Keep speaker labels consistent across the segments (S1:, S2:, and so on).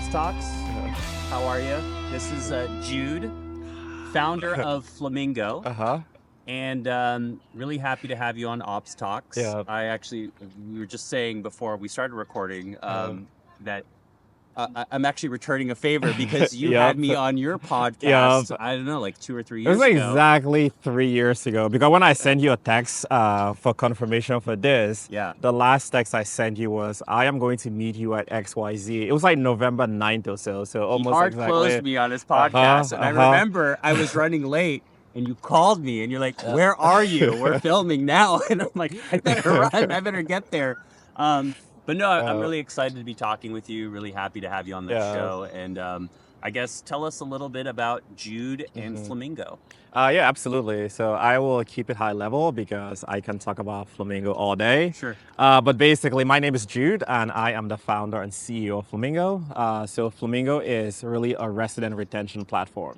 S1: Ops Talks. How are you? This is Jude, founder of Flamingo,
S2: Uh-huh.
S1: and really happy to have you on Ops Talks.
S2: Yeah.
S1: We were just saying before we started recording
S2: Uh,
S1: that I'm actually returning a favor because you
S2: yep.
S1: had me on your
S2: Yep.
S1: podcast, I don't know, like 2 or 3
S2: It was
S1: years ago.
S2: exactly 3 years ago because when I sent you a text for confirmation for this,
S1: Yeah.
S2: the last text I sent you was, I am going to meet you at XYZ. It was like November 9th or so. So
S1: He
S2: almost
S1: hard closed
S2: exactly.
S1: me on his
S2: Uh-huh.
S1: podcast, and I
S2: Uh-huh.
S1: remember I was running late, and you called me, and you're like, "Where are you? We're filming now," and I'm like, "I better run. I better get there." But no, I'm
S2: Uh,
S1: really excited to be talking with you. Really happy to have you on the
S2: yeah.
S1: show, and I guess tell us a little bit about Jude and
S2: Mhm.
S1: Flamingo.
S2: Yeah, absolutely. So I will keep it high level because I can talk about Flamingo all day.
S1: Sure.
S2: But basically, my name is Jude, and I am the founder and CEO of Flamingo. So Flamingo is really a resident retention platform.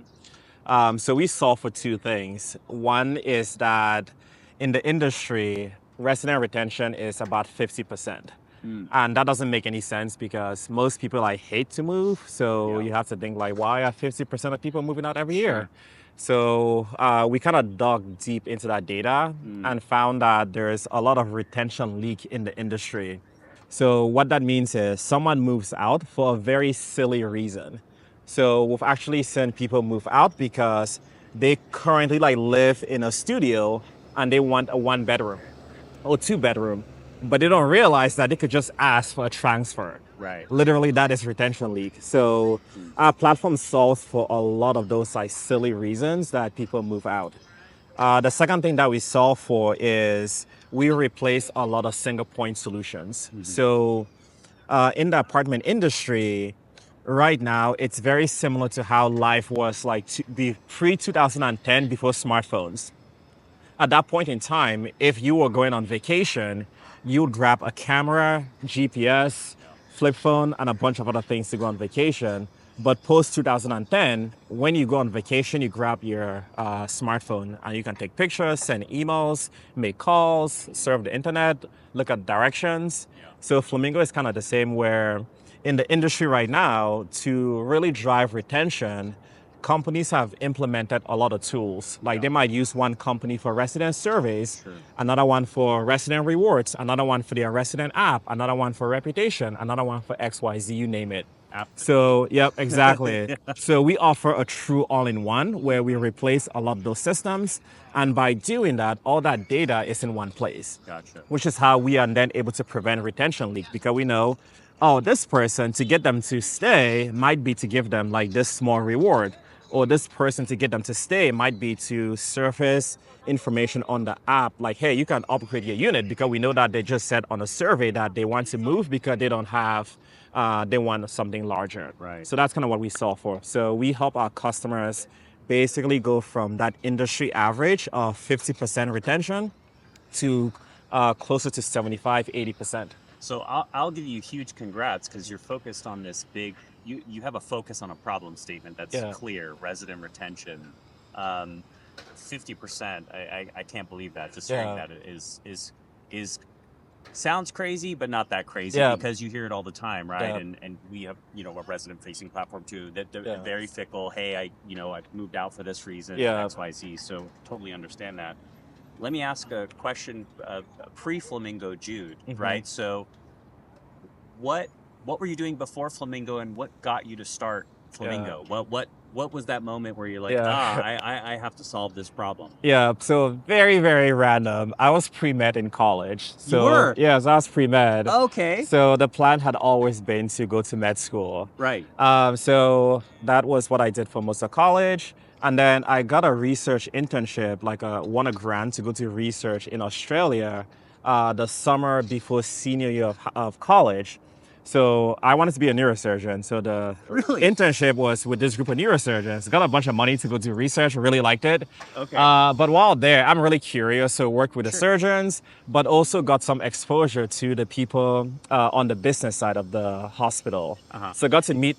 S2: So we solve for two things. One is that in the industry, resident retention is about 50%.
S1: Mm,
S2: And that doesn't make any sense because most people like hate to move. So
S1: yeah.
S2: you have to think like, why are 50% of people moving out every
S1: Sure.
S2: year? So we kind of dug deep into that data
S1: Mm,
S2: and found that there's a lot of retention leak in the industry. So what that means is someone moves out for a very silly reason. So we've actually seen people move out because they currently like live in a studio and they want a 1 bedroom or 2 bedroom, but they don't realize that they could just ask for a transfer.
S1: right.
S2: Literally, that is retention leak. So
S1: Mm,
S2: our platform solves for a lot of those like silly reasons that people move out. The second thing that we solve for is we replace a lot of single point solutions.
S1: mhm.
S2: So in the apartment industry, right now, it's very similar to how life was like pre 2010 before smartphones. At that point in time, if you were going on vacation, you'd grab a camera, GPS, flip phone, and a bunch of other things to go on vacation. But post 2010, when you go on vacation, you grab your smartphone and you can take pictures, send emails, make calls, surf the internet, look at directions. So Flamingo is kind of the same where in the industry right now, to really drive retention, companies have implemented a lot of tools. Like they might use one company for resident surveys,
S1: Sure.
S2: another one for resident rewards, another one for their resident app, another one for reputation, another one for XYZ, you name it.
S1: Aptitude.
S2: So, yep, exactly.
S1: Yeah.
S2: So we offer a true all-in-one where we replace a lot of those systems. And by doing that, all that data is in one place,
S1: Gotcha.
S2: which is how we are then able to prevent retention leak because we know, oh, this person to get them to stay might be to give them like this small reward, or this person to get them to stay might be to surface information on the app like, hey, you can upgrade your unit because we know that they just said on a survey that they want to move because they don't have, they want something larger.
S1: Right.
S2: So that's kind of what we solve for. So we help our customers basically go from that industry average of 50% retention to closer to 75, 80%.
S1: So I'll give you huge congrats because you're focused on this big. You have a focus on a problem statement that's
S2: Yeah.
S1: clear. Resident retention, 50%. I can't believe that. Just hearing
S2: Yeah.
S1: that is sounds crazy, but not that crazy
S2: Yeah.
S1: because you hear it all the time, right?
S2: Yeah.
S1: And we have a resident facing platform too that they're
S2: Yeah.
S1: very fickle. Hey, I moved out for this reason.
S2: Yeah.
S1: XYZ. So totally understand that. Let me ask a question pre-Flamingo Jude, right? So what were you doing before Flamingo and what got you to start Flamingo? What was that moment where you're like,
S2: Yeah.
S1: I have to solve this problem?
S2: Yeah, so very, very random. I was pre-med in college.
S1: You
S2: So,
S1: were?
S2: yes, I was pre-med.
S1: Okay.
S2: So the plan had always been to go to med school.
S1: Right.
S2: So that was what I did for most of college. And then I got a research internship, like won a grant to go to research in Australia the summer before senior year of college. So I wanted to be a neurosurgeon. So the
S1: Really?
S2: internship was with this group of neurosurgeons. Got a bunch of money to go do research. Really liked it.
S1: Okay.
S2: But while there, I'm really curious. So worked with the
S1: Sure.
S2: surgeons, but also got some exposure to the people on the business side of the hospital.
S1: Uh-huh.
S2: So got to meet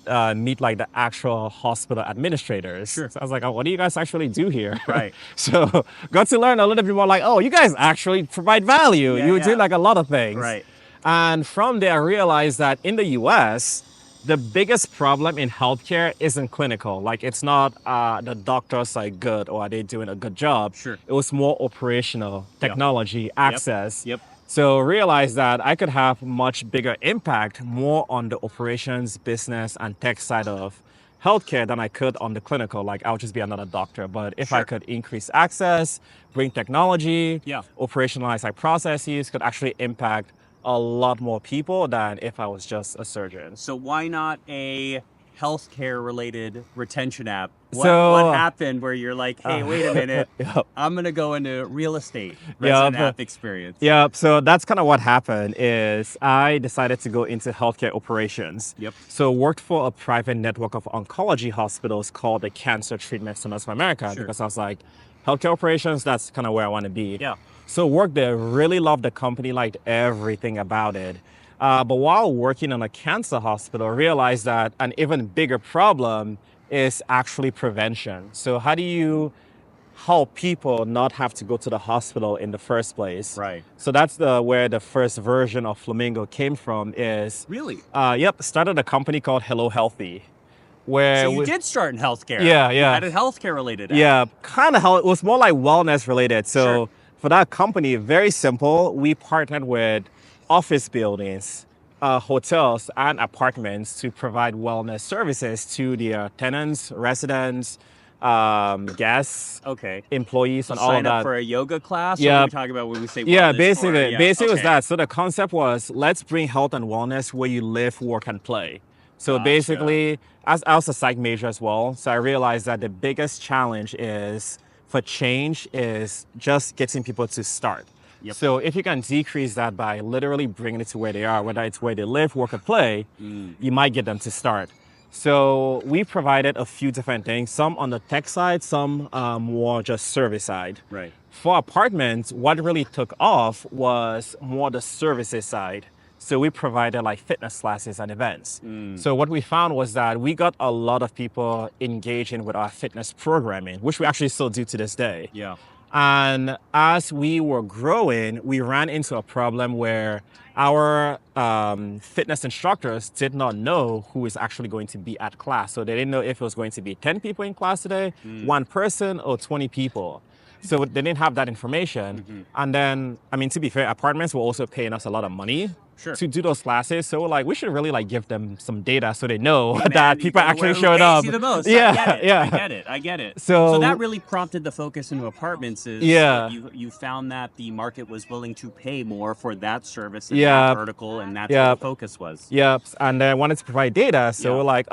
S2: like the actual hospital administrators.
S1: Sure.
S2: So I was like, oh, what do you guys actually do here?
S1: Right.
S2: So got to learn a little bit more like, oh, you guys actually provide value.
S1: Yeah,
S2: You
S1: yeah.
S2: do like a lot of things.
S1: Right.
S2: And from there, I realized that in the US, The biggest problem in healthcare isn't clinical. Like it's not the doctors are good or are they doing a good job.
S1: Sure.
S2: It was more operational,
S1: Yeah.
S2: technology,
S1: Yep.
S2: access.
S1: Yep.
S2: So realize that I could have much bigger impact more on the operations, business, and tech side of healthcare than I could on the clinical. Like I'll just be another doctor. But if I
S1: Sure.
S2: could increase access, bring technology,
S1: Yeah.
S2: operationalize like processes, could actually impact a lot more people than if I was just a surgeon.
S1: So why not a healthcare related retention app? What
S2: So,
S1: happened where you're like, hey, wait a minute,
S2: yep,
S1: I'm gonna go into real estate resident
S2: yep,
S1: app experience.
S2: yep. So that's kind of what happened is I decided to go into healthcare operations.
S1: Yep.
S2: So worked for a private network of oncology hospitals called the Cancer Treatment Centers of America
S1: Sure.
S2: because I was like, healthcare operations, that's kind of where I want to be.
S1: Yeah.
S2: So worked there, really loved the company, liked everything about it. But while working in a cancer hospital, realized that an even bigger problem is actually prevention. So how do you help people not have to go to the hospital in the first place?
S1: Right.
S2: So that's where the first version of Flamingo came from is,
S1: Really?
S2: started a company called Hello Healthy.
S1: So
S2: Where
S1: you did start in healthcare.
S2: Yeah,
S1: You
S2: yeah.
S1: had a healthcare related app.
S2: Yeah, kind of how it was more like wellness related. So
S1: Sure.
S2: for that company, very simple. We partnered with office buildings, hotels, and apartments to provide wellness services to their tenants, residents, guests,
S1: Okay.
S2: employees,
S1: So
S2: and all of
S1: sign up
S2: that.
S1: for a yoga class? Or what
S2: Yeah,
S1: are we talking about when we say
S2: yeah,
S1: wellness?
S2: basically,
S1: Yeah.
S2: basically it was
S1: Okay.
S2: that. So the concept was let's bring health and wellness where you live, work, and play. So
S1: Gotcha.
S2: basically, as I was a psych major as well, so I realized that the biggest challenge is for change is just getting people to start.
S1: Yep.
S2: So if you can decrease that by literally bringing it to where they are, whether it's where they live, work, or play, you might get them to start. So we provided a few different things, some on the tech side, some more just service side.
S1: Right.
S2: For apartments, what really took off was more the services side. So we provided like fitness classes and events. So what we found was that we got a lot of people engaging with our fitness programming, which we actually still do to this day.
S1: Yeah.
S2: And as we were growing, we ran into a problem where our fitness instructors did not know who is actually going to be at class. So they didn't know if it was going to be 10 people in class today, one person, or 20 people. So they didn't have that information. And then, I mean, to be fair, apartments were also paying us a lot of money
S1: Sure.
S2: to do those classes. So we're like, we should really like give them some data so they know
S1: Hey, man,
S2: that
S1: you
S2: people
S1: go to
S2: actually
S1: where- who
S2: showed
S1: pays
S2: up.
S1: you the most.
S2: Yeah,
S1: I get it.
S2: yeah.
S1: I get it. I get it.
S2: So-
S1: that really prompted the focus into apartments. Is
S2: Yeah.
S1: you found that the market was willing to pay more for that service in
S2: Yeah.
S1: that vertical, and that's
S2: Yeah.
S1: what the focus was.
S2: Yep. And then wanted to provide data. So
S1: Yeah.
S2: we're like,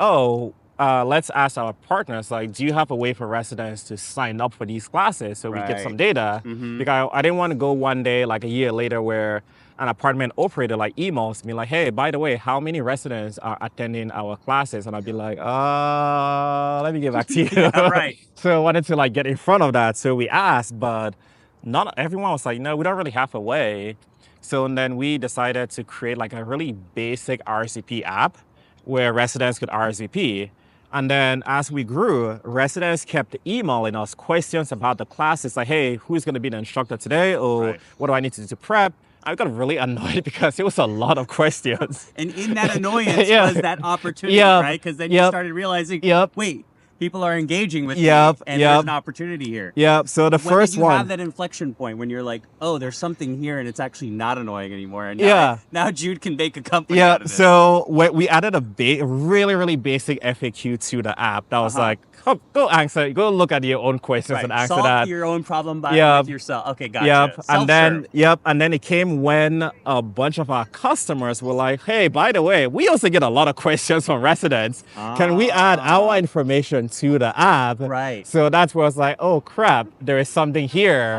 S2: let's ask our partners, like, do you have a way for residents to sign up for these classes so we get
S1: Right.
S2: some data? Because I didn't want to go one day, like a year later, where an apartment operator like emails me like, hey, by the way, how many residents are attending our classes? And I'd be like, let me get back to you.
S1: Yeah, right.
S2: So I wanted to like get in front of that. So we asked, but not everyone was like, no, we don't really have a way. So then we decided to create like a really basic RSVP app where residents could RSVP. And then as we grew, residents kept emailing us questions about the classes like, hey, who's going to be the instructor today? Or
S1: Right.
S2: what do I need to do to prep? I got really annoyed because it was a lot of questions.
S1: And in that annoyance
S2: Yeah.
S1: was that opportunity,
S2: Yep.
S1: right? Because then you
S2: Yep.
S1: started realizing,
S2: Yep.
S1: wait, people are engaging with
S2: Yep.
S1: me, and
S2: Yep.
S1: there's an opportunity here.
S2: Yeah, so the
S1: When
S2: first
S1: did you
S2: one.
S1: have that inflection point when you're like, oh, there's something here and it's actually not annoying anymore? And
S2: Yeah.
S1: now Jude can make a company
S2: Yeah,
S1: out of this.
S2: so we added a really, really basic FAQ to the app that was like, go answer, go look at your own questions
S1: Right.
S2: and answer
S1: Solve
S2: that.
S1: your own problem
S2: Yep.
S1: with yourself. Okay, gotcha.
S2: Yep.
S1: Self-serve.
S2: And then it came when a bunch of our customers were like, hey, by the way, we also get a lot of questions from residents. Can we add our information to the app?
S1: Right.
S2: So that's where I was like, oh crap, there is something here.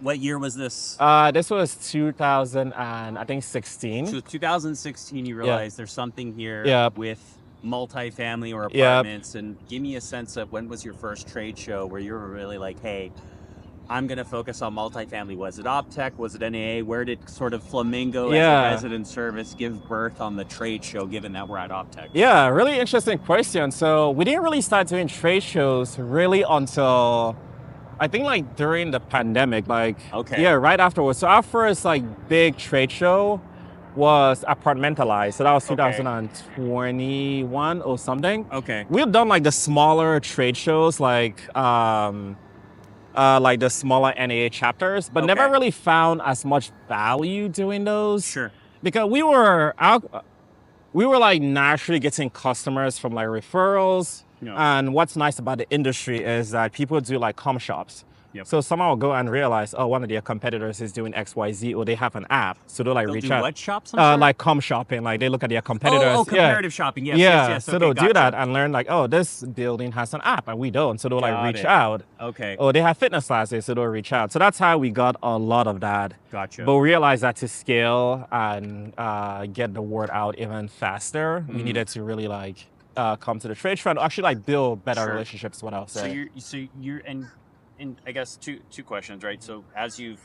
S1: What year was this?
S2: This was 2016.
S1: So 2016, you realized there's something here
S2: Yep.
S1: with multifamily or
S2: Yep.
S1: apartments. And give me a sense of when was your first trade show where you were really like, hey, I'm going to focus on multifamily. Was it optech? Was it NAA? Where did sort of Flamingo as
S2: Yeah.
S1: a resident service give birth on the trade show, given that we're at optech?
S2: Yeah, really interesting question. So we didn't really start doing trade shows really until I think like during the pandemic, like
S1: Okay.
S2: yeah, right afterwards. So our first like big trade show was apartmentalized. So that was
S1: Okay.
S2: 2021 or something.
S1: Okay.
S2: We've done like the smaller trade shows, like the smaller NAA chapters, but never
S1: Okay.
S2: really found as much value doing those
S1: Sure.
S2: because we were like naturally getting customers from like referrals.
S1: No.
S2: And what's nice about the industry is that people do like com shops.
S1: Yep.
S2: So someone will go and realize, oh, one of their competitors is doing XYZ, or they have an app. So they'll like
S1: They'll
S2: reach
S1: do
S2: out.
S1: what shops? I'm sorry.
S2: Like com shopping, like they look at their
S1: Oh,
S2: competitors. Yeah.
S1: comparative shopping. Yes, yes,
S2: Yeah.
S1: yes.
S2: So
S1: Okay,
S2: they'll do
S1: gotcha.
S2: that and learn like, oh, this building has an app and we don't. So they'll like
S1: Got
S2: reach
S1: it.
S2: out.
S1: Okay.
S2: Or they have fitness classes, so they'll reach out. So that's how we got a lot of that.
S1: Gotcha.
S2: But we realized that to scale and get the word out even faster, we needed to really like come to the trade show and actually like build better
S1: Sure.
S2: relationships. What I'll say.
S1: So you're and I guess two questions, right? So as you've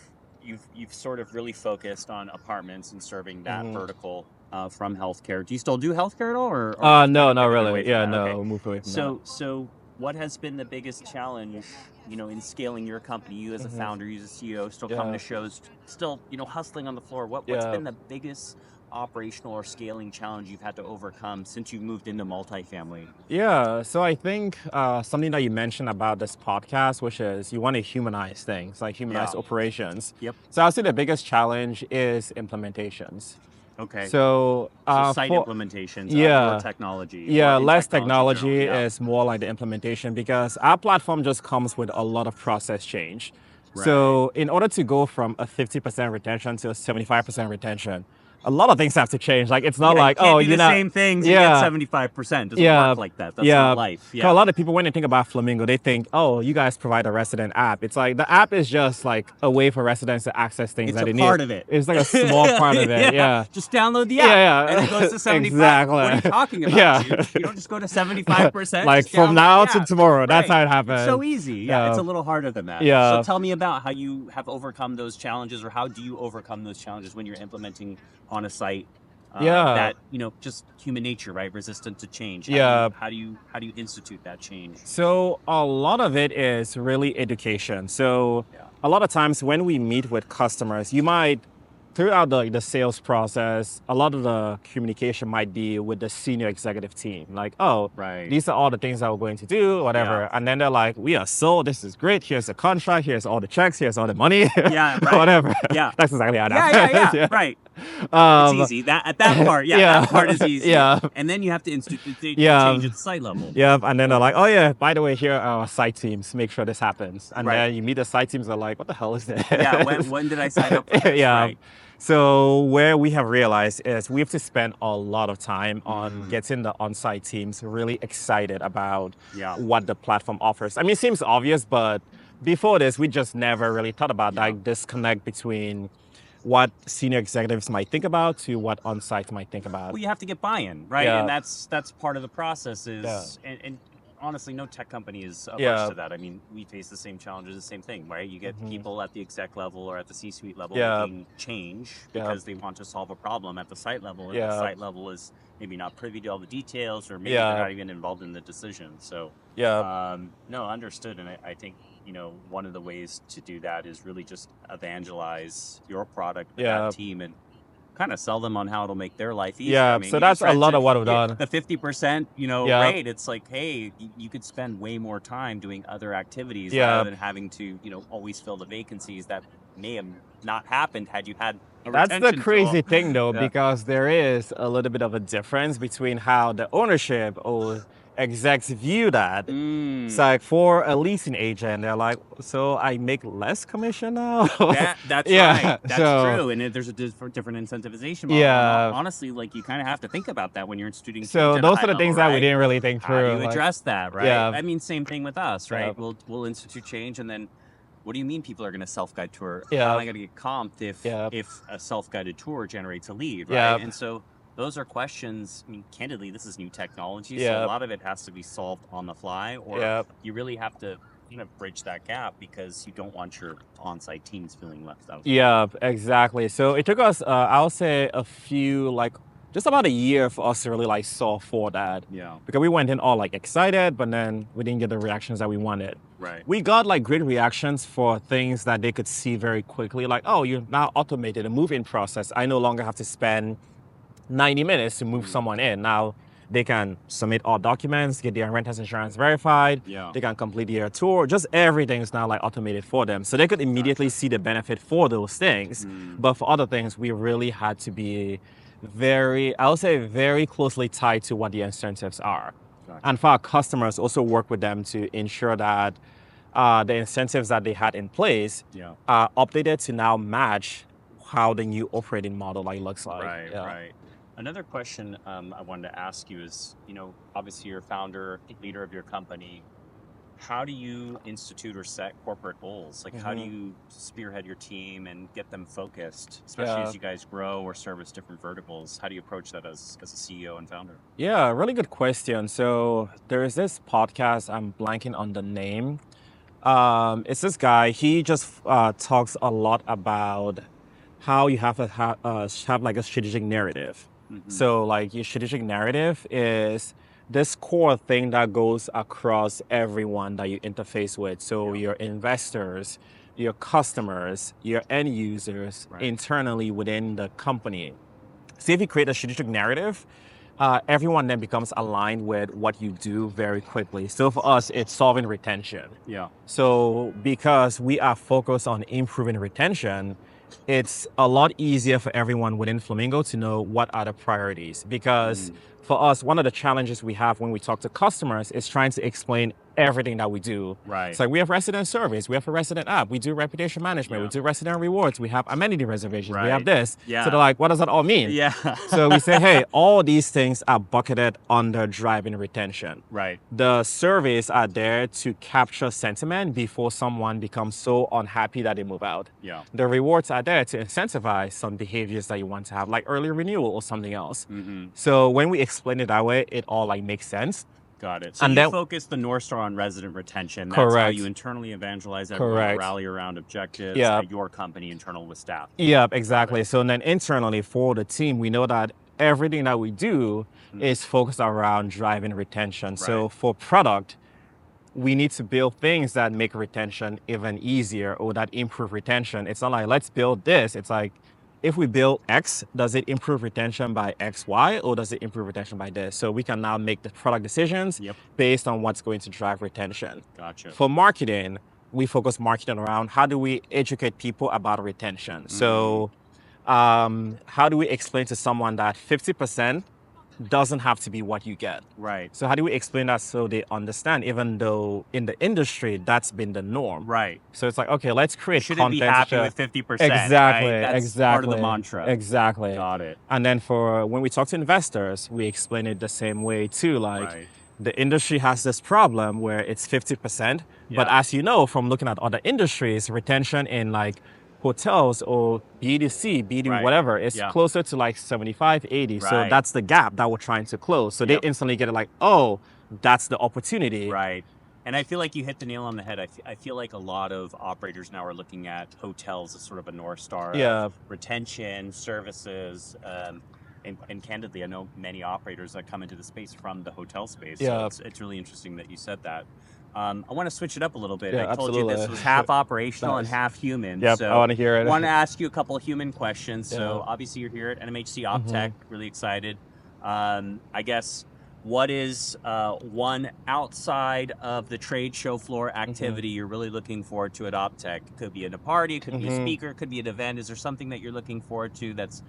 S1: sort of really focused on apartments and serving that vertical from healthcare. Do you still do healthcare at all, or
S2: No, not
S1: pivoted away
S2: really.
S1: from
S2: Yeah,
S1: that?
S2: no,
S1: Okay.
S2: we'll move away from that.
S1: So what has been the biggest challenge, in scaling your company? You as a founder, you as a CEO, still coming to shows, still, hustling on the floor. What's
S2: Yeah.
S1: been the biggest operational or scaling challenge you've had to overcome since you moved into multifamily?
S2: Yeah, so I think something that you mentioned about this podcast, which is you want to humanize things, like humanize
S1: Yeah.
S2: operations.
S1: Yep.
S2: So I'll say the biggest challenge is implementations.
S1: Okay.
S2: So,
S1: Site
S2: for
S1: implementations,
S2: yeah,
S1: more technology.
S2: yeah,
S1: or in
S2: less
S1: technology
S2: technology
S1: general. Yeah.
S2: is more like the implementation because our platform just comes with a lot of process change.
S1: Right.
S2: So, in order to go from a 50% retention to a 75% retention, a lot of things have to change. Like it's not
S1: Yeah,
S2: like,
S1: you can't
S2: oh,
S1: do
S2: you're
S1: the
S2: not,
S1: same things and
S2: yeah,
S1: get 75%. Doesn't
S2: yeah,
S1: work like that. That's
S2: yeah.
S1: not life.
S2: 'Cause
S1: Yeah.
S2: a lot of people, when they think about Flamingo, they think, oh, you guys provide a resident app. It's like the app is just like a way for residents to access things
S1: It's
S2: that
S1: a
S2: they
S1: part
S2: need.
S1: of it.
S2: It's like a small part of it. Yeah.
S1: Just download the app.
S2: Yeah,
S1: And
S2: yeah.
S1: it goes to 75.
S2: Exactly.
S1: What are you talking about,
S2: Yeah.
S1: Jude? You don't just go to 75%.
S2: Like
S1: just
S2: from
S1: download
S2: now
S1: the
S2: to
S1: app.
S2: tomorrow. That's
S1: Right.
S2: how it
S1: It's
S2: happens.
S1: so easy. Yeah, it's
S2: Yeah.
S1: a little harder than that.
S2: Yeah.
S1: So tell me about how you have overcome those challenges, or how do you overcome those challenges when you're implementing on a site
S2: Yeah.
S1: that, just human nature, right? Resistant to change.
S2: Yeah.
S1: How do you institute that change?
S2: So a lot of it is really education. So
S1: Yeah.
S2: a lot of times when we meet with customers, you might throughout the sales process, a lot of the communication might be with the senior executive team. Like, oh,
S1: Right.
S2: these are all the things that we're going to do, whatever.
S1: Yeah.
S2: And then they're like, we are sold. This is great. Here's the contract. Here's all the checks. Here's all the money.
S1: Yeah, right.
S2: Whatever.
S1: Yeah.
S2: That's exactly how it
S1: Yeah,
S2: happens.
S1: yeah. Right.
S2: Um,
S1: It's easy. That part, yeah,
S2: yeah.
S1: that part is easy.
S2: Yeah.
S1: And then you have to institute
S2: Yeah.
S1: change at the site level.
S2: Yep, and then they're like, oh yeah, by the way, here are our site teams. Make sure this happens. And
S1: Right.
S2: then you meet the site teams, they're like, what the hell is this?
S1: Yeah, when did I sign up for this?
S2: Yeah.
S1: Right.
S2: So where we have realized is we have to spend a lot of time on getting the on-site teams really excited about
S1: Yeah.
S2: what the platform offers. I mean, it seems obvious, but before this, we just never really thought about that disconnect between what senior executives might think about to what on-site might think about.
S1: Well, you have to get buy-in, right?
S2: Yeah.
S1: And that's part of the process is, and honestly, no tech company is averse to that. I mean, we face the same challenges, the same thing, right? You get people at the exec level or at the C-suite level making change because they want to solve a problem at the site level, and the site level is maybe not privy to all the details, or maybe they're not even involved in the decision. So, no, understood. And I think, one of the ways to do that is really just evangelize your product to that team and kind of sell them on how it'll make their life easier.
S2: Yeah,
S1: I mean,
S2: so
S1: you
S2: that's
S1: just
S2: a lot
S1: tried
S2: of what we've
S1: to-
S2: done.
S1: The 50%, rate. It's like, hey, you could spend way more time doing other activities rather than having to, always fill the vacancies that may have not happened had you had a
S2: That's the
S1: retention
S2: crazy
S1: tool.
S2: thing, though,
S1: Yeah.
S2: because there is a little bit of a difference between how the ownership or execs view that. It's like for a leasing agent, they're like, so I make less commission now?
S1: That's
S2: Yeah,
S1: right. That's
S2: so-
S1: true. And there's a different incentivization model.
S2: Yeah.
S1: And honestly, like, you kind of have to think about that when you're instituting change
S2: So
S1: at a
S2: those
S1: high
S2: are the
S1: level,
S2: things that we
S1: right?
S2: didn't really think
S1: How do
S2: through.
S1: you
S2: like-
S1: address that, right?
S2: Yeah.
S1: I mean, same thing with us, right?
S2: Yeah.
S1: We'll institute change, and then what do you mean people are going to self-guide tour?
S2: Yeah.
S1: How am I going to get comped if
S2: Yeah.
S1: a self-guided tour generates a lead, right?
S2: Yeah.
S1: And so those are questions. I mean, candidly, this is new technology, so
S2: Yeah.
S1: a lot of it has to be solved on the fly, or
S2: Yeah.
S1: you really have to bridge that gap because you don't want your on-site teams feeling left out.
S2: Yeah, exactly. So it took us, I'll say, a few like just about a year for us to really like solve for that.
S1: Yeah.
S2: Because we went in all like excited, but then we didn't get the reactions that we wanted.
S1: Right.
S2: We got like great reactions for things that they could see very quickly, like, oh, you've now automated the move-in process. I no longer have to spend 90 minutes to move someone in. Now they can submit all documents, get their renter's insurance verified.
S1: Yeah.
S2: They can complete their tour. Just everything is now like automated for them. So they could immediately see the benefit for those things. But for other things, we really had to be I would say very closely tied to what the incentives are.
S1: Gotcha.
S2: And for our customers, also work with them to ensure that the incentives that they had in place are updated to now match how the new operating model like looks like.
S1: Right, right. Another question I wanted to ask you is, obviously you're founder, leader of your company. How do you institute or set corporate goals? Like, how do you spearhead your team and get them focused, especially as you guys grow or service different verticals? How do you approach that as a CEO and founder?
S2: Yeah, really good question. So there is this podcast, I'm blanking on the name. It's this guy, he just talks a lot about how you have to have like a strategic narrative. So like your strategic narrative is this core thing that goes across everyone that you interface with. So your investors, your customers, your end users, internally within the company. So if you create a strategic narrative, everyone then becomes aligned with what you do very quickly. So for us, it's solving retention.
S1: Yeah.
S2: So because we are focused on improving retention, it's a lot easier for everyone within Flamingo to know what are the priorities. Because for us, one of the challenges we have when we talk to customers is trying to explain everything that we do.
S1: Right.
S2: It's like we have resident service, we have a resident app, we do reputation management, we do resident rewards, we have amenity reservations, we have this.
S1: Yeah.
S2: So they're like, what does that all mean?
S1: Yeah.
S2: So we say, hey, all these things are bucketed under driving retention.
S1: Right.
S2: The surveys are there to capture sentiment before someone becomes so unhappy that they move out.
S1: Yeah.
S2: The rewards are there to incentivize some behaviors that you want to have, like early renewal or something else. So when we explain it that way, it all like makes sense.
S1: Got it. So and you focus the North Star on resident retention. That's how you internally evangelize everyone, rally around objectives at your company, internal with staff.
S2: Yeah, exactly. So then internally for the team, we know that everything that we do is focused around driving retention. So for product, we need to build things that make retention even easier or that improve retention. It's not like, let's build this. It's like, if we build X, does it improve retention by X, Y, or does it improve retention by this? So we can now make the product decisions based on what's going to drive retention.
S1: Gotcha.
S2: For marketing, we focus marketing around how do we educate people about retention. So how do we explain to someone that 50% doesn't have to be what you get?
S1: Right.
S2: So how do we explain that so they understand, even though in the industry, that's been the norm?
S1: Right.
S2: So it's like, okay, let's create
S1: content. Shouldn't be happy with 50%.
S2: Exactly.
S1: Right? That's
S2: exactly.
S1: part of the mantra.
S2: Exactly.
S1: Got it.
S2: And then for when we talk to investors, we explain it the same way too. Like the industry has this problem where it's 50%. But as you know, from looking at other industries, retention in like hotels or B2C, B2 whatever, is closer to like 75, 80. So that's the gap that we're trying to close. So they instantly get it like, oh, that's the opportunity.
S1: Right. And I feel like you hit the nail on the head. I feel like a lot of operators now are looking at hotels as sort of a North Star of retention, services, and candidly, I know many operators that come into the space from the hotel space. So it's really interesting that you said that. I want to switch it up a little bit. I told you this was half operational and half human.
S2: Yep,
S1: so
S2: I want to hear it.
S1: I want to ask you a couple of human questions. So obviously you're here at NMHC OpTech, really excited. I guess, what is one outside of the trade show floor activity you're really looking forward to at OpTech? It could be at a party, it could be a speaker, it could be an event. Is there something that you're looking forward to that's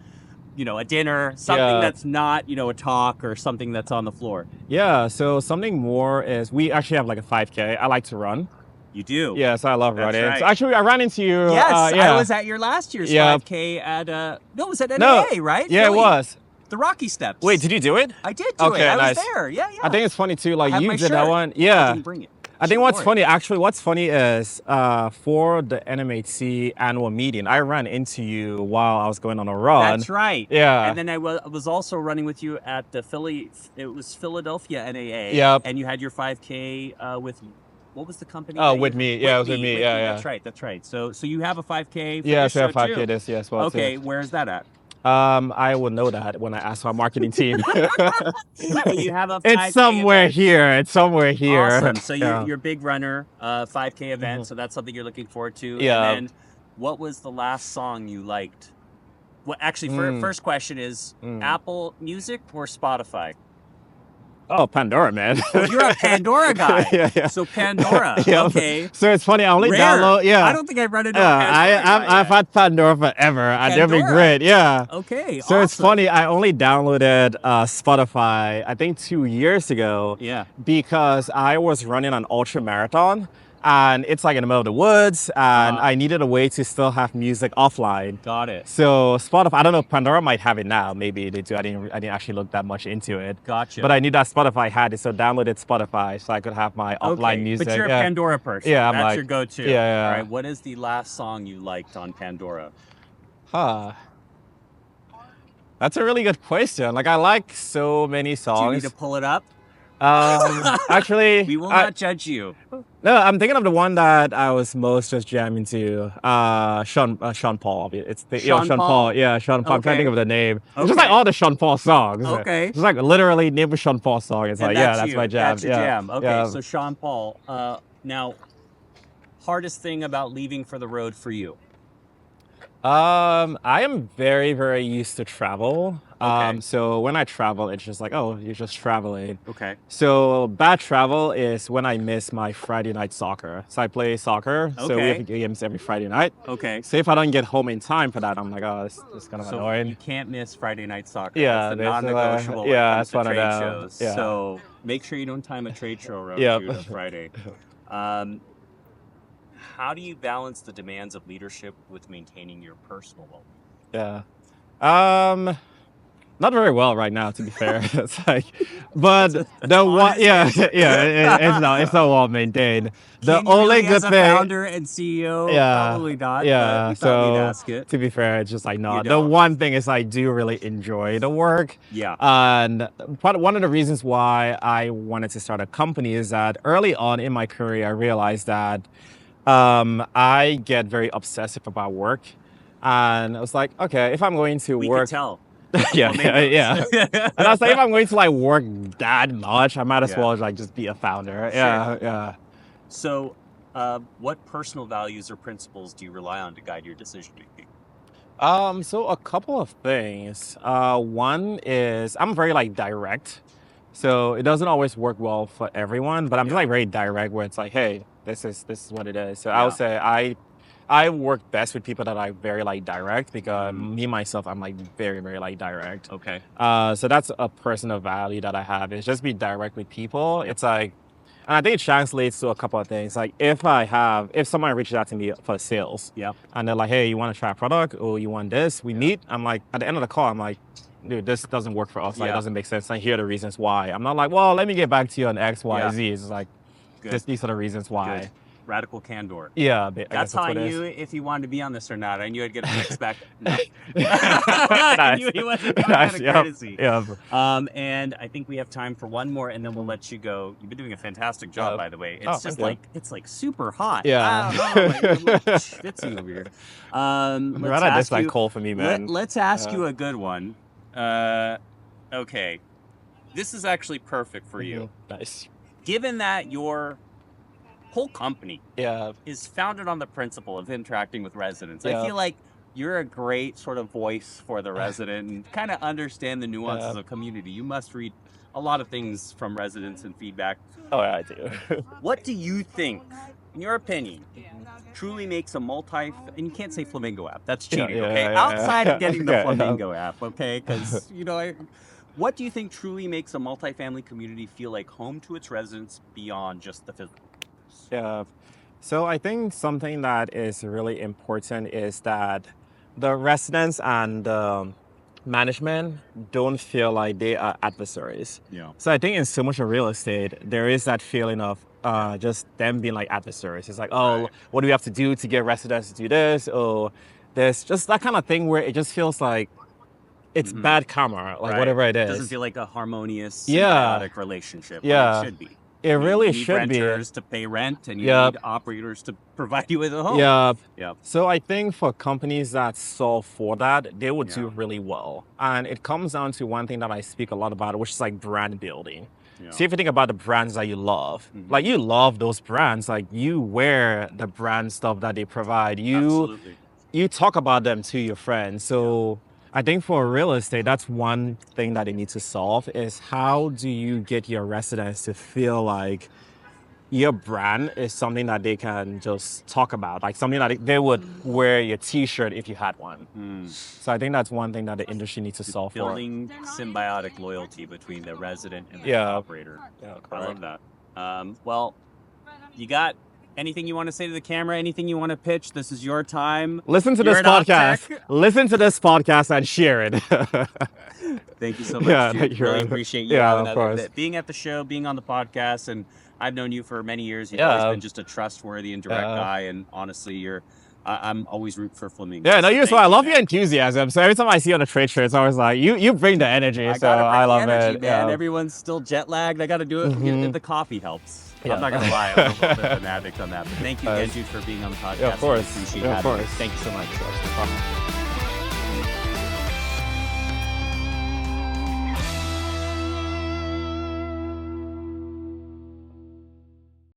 S1: a dinner, something that's not, a talk or something that's on the floor?
S2: Yeah, so something more is we actually have like a 5K. I like to run.
S1: You do?
S2: Yes, I love running.
S1: Right.
S2: So actually, I ran into you.
S1: Yes, I was at your last year's 5K at, it was at NAA, right?
S2: Yeah,
S1: Philly.
S2: It was.
S1: The Rocky Steps.
S2: Wait, did you do it?
S1: I did do it. I was there. Yeah.
S2: I think it's funny too, like you did
S1: shirt.
S2: that one. Yeah.
S1: I didn't bring it.
S2: I think what's funny is for the NMHC annual meeting, I ran into you while I was going on a run.
S1: That's right.
S2: Yeah.
S1: And then I was also running with you at the Philadelphia NAA.
S2: Yep.
S1: And you had your 5K with, what was the company?
S2: Oh, with me. Yeah, it was with me. Yeah.
S1: That's right. So you have a 5K for
S2: yeah,
S1: this
S2: so I have
S1: show
S2: 5K
S1: too.
S2: this year as well.
S1: Okay,
S2: too.
S1: where's that at?
S2: I will know that when I ask our marketing team.
S1: So you have a
S2: It's
S1: 5K
S2: somewhere
S1: event.
S2: here. It's somewhere here.
S1: Awesome. So
S2: Yeah.
S1: you're a big runner, 5K event.
S2: Mhm.
S1: So that's something you're looking forward to. And
S2: Yeah.
S1: then, what was the last song you liked? Well, actually,
S2: Mm,
S1: first question is
S2: mm.
S1: Apple Music or Spotify?
S2: Oh, Pandora, man.
S1: Oh, you're a Pandora guy.
S2: Yeah, yeah.
S1: So Pandora.
S2: Yeah.
S1: Okay.
S2: So it's funny. I only
S1: Rare.
S2: download. Yeah.
S1: I don't think I've run into a
S2: Yeah.
S1: Pandora guy
S2: I've
S1: yet.
S2: had Pandora forever, and they've been
S1: Pandora.
S2: great. Yeah.
S1: Okay.
S2: So it's
S1: Awesome.
S2: funny. I only downloaded Spotify, I think 2 years ago,
S1: Yeah.
S2: because I was running an ultra marathon, and it's like in the middle of the woods, and I needed a way to still have music offline.
S1: Got it.
S2: So Spotify, I don't know, Pandora might have it now. Maybe they do. I didn't actually look that much into it.
S1: Gotcha.
S2: But I knew that Spotify had it, so downloaded Spotify so I could have my offline
S1: Okay.
S2: music.
S1: But you're a
S2: Yeah.
S1: Pandora person.
S2: Yeah, I'm
S1: That's
S2: like,
S1: your go-to.
S2: yeah, yeah.
S1: All right. What is the last song you liked on Pandora?
S2: Huh. That's a really good question. Like, I like so many
S1: Do you need
S2: songs.
S1: to pull it up?
S2: Actually,
S1: We will not judge you.
S2: no, I'm thinking of the one that I was most just jamming to. Sean Paul. It's the
S1: Sean
S2: Sean
S1: Paul?
S2: Paul. Yeah, Sean Paul. I'm trying to
S1: Okay.
S2: think of the name. It's just like
S1: Okay.
S2: all the Sean Paul songs.
S1: Okay.
S2: It's like literally name a Sean Paul song. It's
S1: And
S2: like, yeah,
S1: that's
S2: that's
S1: you.
S2: my jam.
S1: That's your
S2: Yeah,
S1: jam. Okay.
S2: yeah.
S1: So Sean Paul. Now, hardest thing about leaving for the road for you?
S2: I am very, very used to travel.
S1: Okay.
S2: So when I travel, it's just like, oh, you're just traveling.
S1: Okay.
S2: So bad travel is when I miss my Friday night soccer. So I play soccer. So we
S1: Okay.
S2: have games every Friday night.
S1: Okay.
S2: So if I don't get home in time for that, I'm like, oh, it's kind of
S1: So
S2: annoying.
S1: you can't miss Friday night soccer.
S2: Yeah,
S1: That's the
S2: there's,
S1: non-negotiable when
S2: yeah,
S1: it
S2: that's
S1: comes
S2: one
S1: to
S2: of
S1: trade
S2: them.
S1: shows.
S2: Yeah.
S1: So make sure you don't time a trade show around
S2: Yep.
S1: Jude on Friday. How do you balance the demands of leadership with maintaining your personal well-being?
S2: Yeah. Not very well right now, to be fair. It's like, but the one,
S1: honest
S2: yeah,
S1: answer.
S2: yeah, it's not well maintained. The
S1: Can you
S2: only
S1: really,
S2: good
S1: as a
S2: thing,
S1: founder and CEO?
S2: yeah,
S1: Probably not. But
S2: yeah.
S1: we thought we'd
S2: So
S1: ask it.
S2: to be fair, it's just like not. The
S1: don't.
S2: one thing is I do really enjoy the work,
S1: Yeah.
S2: and one of the reasons why I wanted to start a company is that early on in my career, I realized that I get very obsessive about work, and I was like, okay, if I'm going to
S1: We
S2: work.
S1: could tell.
S2: Yeah, yeah. And I was like, if I'm going to like work that much, I might as
S1: Yeah.
S2: well like just be a founder.
S1: Sure.
S2: Yeah, yeah.
S1: So, what personal values or principles do you rely on to guide your decision making?
S2: So a couple of things. One is I'm very like direct, so it doesn't always work well for everyone, but I'm just like very direct where it's like, hey, this is what it is. So I would say I work best with people that are very like direct because me myself I'm like very very like direct.
S1: Okay.
S2: So that's a personal value that I have is just be direct with people. It's like, and I think it translates to a couple of things. Like if someone reaches out to me for sales,
S1: Yeah.
S2: and they're like, hey, you want to try a product or you want this, we meet. I'm like, at the end of the call, I'm like, dude, this doesn't work for us. Like, it
S1: Yeah.
S2: doesn't make sense. I hear the reasons why. I'm not like, well, let me get back to you on X, Y,
S1: Yeah.
S2: Z. It's like,
S1: Good.
S2: these are the reasons why.
S1: Good. Radical candor.
S2: Yeah, I
S1: That's
S2: guess
S1: how I
S2: what it is.
S1: knew if you wanted to be on this or not. I knew I'd get a mix back. No.
S2: Nice.
S1: I knew he wasn't doing
S2: Nice,
S1: out of
S2: yep,
S1: courtesy.
S2: yep.
S1: And I think we have time for one more, and then we'll let you go. You've been doing a fantastic job, by the way. It's just
S2: thank you.
S1: it's like super hot.
S2: Yeah.
S1: I don't know, like, I'm like schwitzing over here. Let's
S2: Rather
S1: ask
S2: this like
S1: you.
S2: cold for me, man.
S1: Let's ask you a good one. Okay, this is actually perfect for you.
S2: Nice.
S1: Given that your whole company
S2: Yeah.
S1: is founded on the principle of interacting with residents, I
S2: Yeah.
S1: feel like you're a great sort of voice for the resident and kind of understand the nuances of community. You must read a lot of things from residents and feedback.
S2: Oh, yeah, I do.
S1: What do you think, in your opinion, truly makes a and you can't say Flamingo app, that's cheating,
S2: yeah,
S1: okay?
S2: yeah,
S1: Outside of getting the
S2: Okay,
S1: Flamingo app, okay? Because, what do you think truly makes a multifamily community feel like home to its residents beyond just the physical?
S2: Yeah. So I think something that is really important is that the residents and management don't feel like they are adversaries.
S1: Yeah.
S2: So I think in so much of real estate, there is that feeling of just them being like adversaries. It's like, oh,
S1: Right.
S2: what do we have to do to get residents to do this? Or there's just that kind of thing where it just feels like it's bad karma, like
S1: Right.
S2: whatever it
S1: It
S2: is.
S1: doesn't feel like a harmonious,
S2: Yeah.
S1: symbiotic relationship.
S2: Yeah.
S1: Like it should be.
S2: It really
S1: you need
S2: should be.
S1: renters to pay rent, and you
S2: Yep.
S1: need operators to provide you with a home.
S2: Yeah.
S1: Yep.
S2: So I think for companies that solve for that, they would do
S1: Yeah.
S2: really well. And it comes down to one thing that I speak a lot about, which is like brand building.
S1: Yeah.
S2: See, if you think about the brands that you love,
S1: Mhm.
S2: like you love those brands, like you wear the brand stuff that they provide.
S1: Absolutely.
S2: You talk about them to your friends. So I think for real estate, that's one thing that they need to solve is how do you get your residents to feel like your brand is something that they can just talk about, like something that they would wear your t-shirt if you had one. So I think that's one thing that the industry needs to solve for.
S1: Building symbiotic loyalty between the resident and the
S2: Yeah.
S1: operator.
S2: Yeah,
S1: I love
S2: correct.
S1: that. Well, you got anything you want to say to the camera? Anything you want to pitch? This is your time.
S2: Listen to
S1: You're
S2: this
S1: an
S2: podcast.
S1: OpTech.
S2: Listen to this podcast and share it.
S1: Thank you so much,
S2: Yeah,
S1: Jude.
S2: thank you.
S1: Really appreciate you
S2: Yeah,
S1: having
S2: of
S1: that,
S2: course.
S1: being at the show, being on the podcast, and I've known you for many years. You've
S2: Yeah.
S1: always been just a trustworthy and direct
S2: Yeah.
S1: guy, and honestly, I'm always root for Flamingo.
S2: Yeah, no,
S1: so
S2: you. So
S1: thank
S2: I love
S1: man.
S2: your enthusiasm. So every time I see you on a trade show, it's always like you bring the energy.
S1: I
S2: So
S1: gotta bring
S2: I
S1: the
S2: love
S1: energy,
S2: it.
S1: man.
S2: Yeah.
S1: Everyone's still jet lagged. I got to do it.
S2: Mhm.
S1: The coffee helps.
S2: Yeah.
S1: I'm not gonna lie. I'm a little bit fanatic on that. But thank you again, Jude, for being on the podcast.
S2: Yeah, of course.
S1: I appreciate
S2: Yeah, of
S1: having you.
S2: course.
S1: Thank you so much.